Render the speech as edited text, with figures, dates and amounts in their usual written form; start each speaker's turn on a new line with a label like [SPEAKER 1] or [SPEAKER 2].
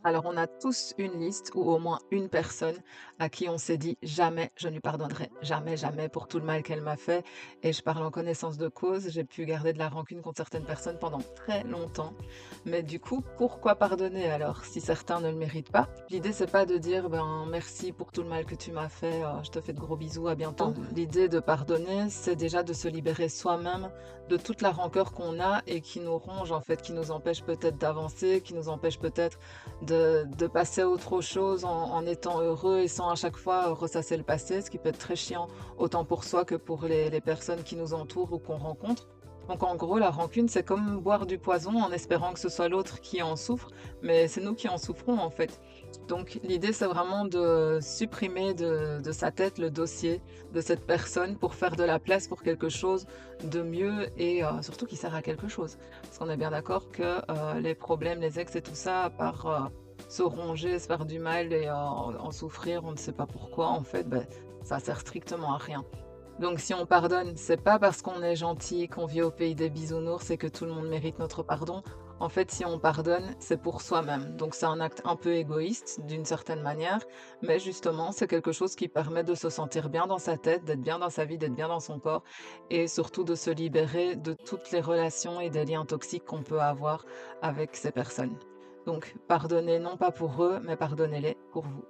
[SPEAKER 1] Alors, on a tous une liste ou au moins une personne à qui on s'est dit: «Jamais je ne lui pardonnerai, jamais, jamais pour tout le mal qu'elle m'a fait» et je parle en connaissance de cause. J'ai pu garder de la rancune contre certaines personnes pendant très longtemps. Mais du coup, pourquoi pardonner alors, si certains ne le méritent pas? L'idée, c'est pas de dire: «Ben, merci pour tout le mal que tu m'as fait, je te fais de gros bisous, à bientôt». L'idée de pardonner, c'est déjà de se libérer soi-même de toute la rancœur qu'on a et qui nous ronge, en fait, qui nous empêche peut-être d'avancer, qui nous empêche peut-être de passer à autre chose en étant heureux et sans à chaque fois ressasser le passé, ce qui peut être très chiant, autant pour soi que pour les personnes qui nous entourent ou qu'on rencontre. Donc en gros, la rancune, c'est comme boire du poison en espérant que ce soit l'autre qui en souffre, mais c'est nous qui en souffrons en fait. Donc l'idée, c'est vraiment de supprimer de sa tête le dossier de cette personne pour faire de la place pour quelque chose de mieux et surtout qui sert à quelque chose. Parce qu'on est bien d'accord que les problèmes, les ex et tout ça, à part se ronger, se faire du mal et en souffrir, on ne sait pas pourquoi, en fait, ben, ça sert strictement à rien. Donc si on pardonne, c'est pas parce qu'on est gentil, qu'on vit au pays des bisounours et que tout le monde mérite notre pardon. En fait, si on pardonne, c'est pour soi-même. Donc c'est un acte un peu égoïste d'une certaine manière, mais justement, c'est quelque chose qui permet de se sentir bien dans sa tête, d'être bien dans sa vie, d'être bien dans son corps et surtout de se libérer de toutes les relations et des liens toxiques qu'on peut avoir avec ces personnes. Donc pardonnez non pas pour eux, mais pardonnez-les pour vous.